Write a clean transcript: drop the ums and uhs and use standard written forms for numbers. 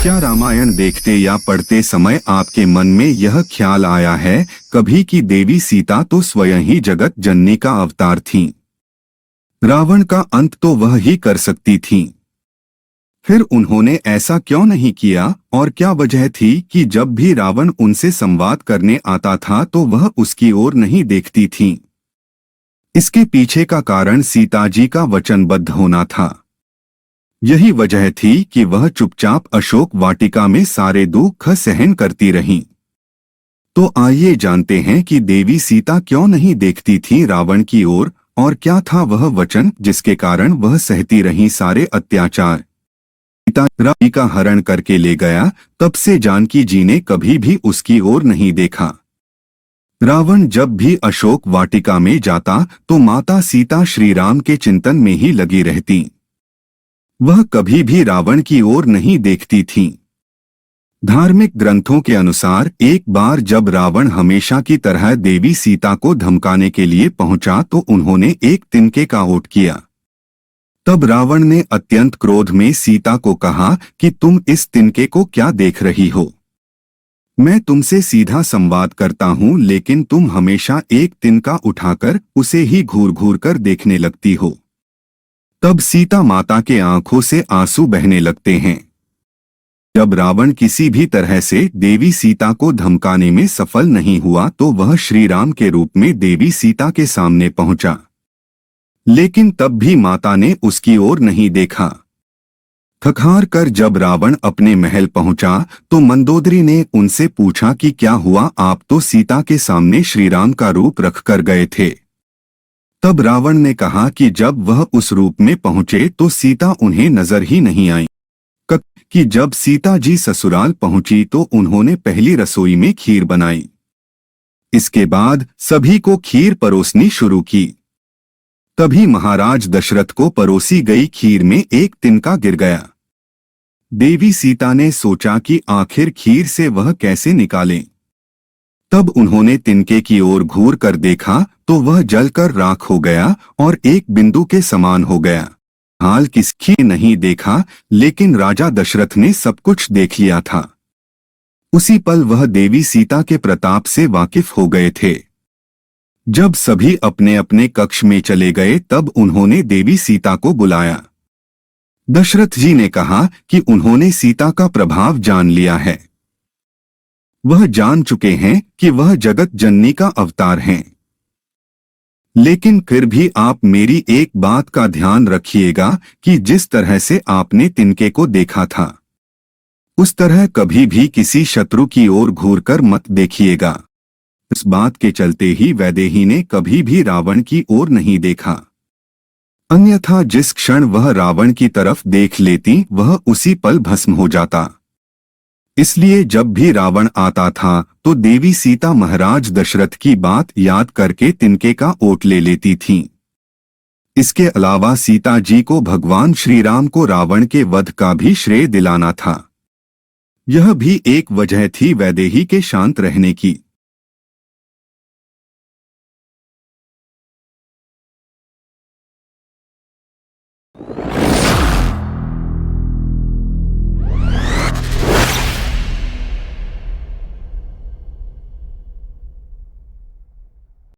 क्या रामायण देखते या पढ़ते समय आपके मन में यह ख्याल आया है कभी कि देवी सीता तो स्वयं ही जगत जननी का अवतार थीं? रावण का अंत तो वह ही कर सकती थीं। फिर उन्होंने ऐसा क्यों नहीं किया और क्या वजह थी कि जब भी रावण उनसे संवाद करने आता था तो वह उसकी ओर नहीं देखती थीं? इसके पीछे का कारण सीता जी का वचनबद्ध होना था। यही वजह थी कि वह चुपचाप अशोक वाटिका में सारे दुख सहन करती रहीं। तो आइए जानते हैं कि देवी सीता क्यों नहीं देखती थी रावण की ओर और क्या था वह वचन जिसके कारण वह सहती रहीं सारे अत्याचार। सीता रावण का हरण करके ले गया, तब से जानकी जी ने कभी भी उसकी ओर नहीं देखा। रावण जब भी अशोक वाटिका में जाता तो माता सीता श्री राम के चिंतन में ही लगी रहती। वह कभी भी रावण की ओर नहीं देखती थीं। धार्मिक ग्रंथों के अनुसार एक बार जब रावण हमेशा की तरह देवी सीता को धमकाने के लिए पहुंचा तो उन्होंने एक तिनके का ओट किया। तब रावण ने अत्यंत क्रोध में सीता को कहा कि तुम इस तिनके को क्या देख रही हो? मैं तुमसे सीधा संवाद करता हूं, लेकिन तुम हमेशा एक तिनका उठाकर उसे ही घूर घूर कर देखने लगती हो। तब सीता माता के आंखों से आंसू बहने लगते हैं। जब रावण किसी भी तरह से देवी सीता को धमकाने में सफल नहीं हुआ तो वह श्री राम के रूप में देवी सीता के सामने पहुंचा, लेकिन तब भी माता ने उसकी ओर नहीं देखा। थक-हार कर जब रावण अपने महल पहुंचा तो मंदोदरी ने उनसे पूछा कि क्या हुआ, आप तो सीता के सामने श्री राम का रूप रखकर गए थे। तब रावण ने कहा कि जब वह उस रूप में पहुंचे तो सीता उन्हें नजर ही नहीं आई। कि जब सीता जी ससुराल पहुंची तो उन्होंने पहली रसोई में खीर बनाई। इसके बाद सभी को खीर परोसनी शुरू की। तभी महाराज दशरथ को परोसी गई खीर में एक तिनका गिर गया। देवी सीता ने सोचा कि आखिर खीर से वह कैसे निकालें। तब उन्होंने तिनके की ओर घूर कर देखा तो वह जलकर राख हो गया और एक बिंदु के समान हो गया। हाल किसी ने नहीं देखा, लेकिन राजा दशरथ ने सब कुछ देख लिया था। उसी पल वह देवी सीता के प्रताप से वाकिफ हो गए थे। जब सभी अपने अपने कक्ष में चले गए तब उन्होंने देवी सीता को बुलाया। दशरथ जी ने कहा कि उन्होंने सीता का प्रभाव जान लिया है। वह जान चुके हैं कि वह जगत जननी का अवतार हैं। लेकिन फिर भी आप मेरी एक बात का ध्यान रखिएगा कि जिस तरह से आपने तिनके को देखा था उस तरह कभी भी किसी शत्रु की ओर घूरकर मत देखिएगा। इस बात के चलते ही वैदेही ने कभी भी रावण की ओर नहीं देखा, अन्यथा जिस क्षण वह रावण की तरफ देख लेती वह उसी पल भस्म हो जाता। इसलिए जब भी रावण आता था तो देवी सीता महाराज दशरथ की बात याद करके तिनके का ओट ले लेती थीं। इसके अलावा सीता जी को भगवान श्री राम को रावण के वध का भी श्रेय दिलाना था। यह भी एक वजह थी वैदेही के शांत रहने की।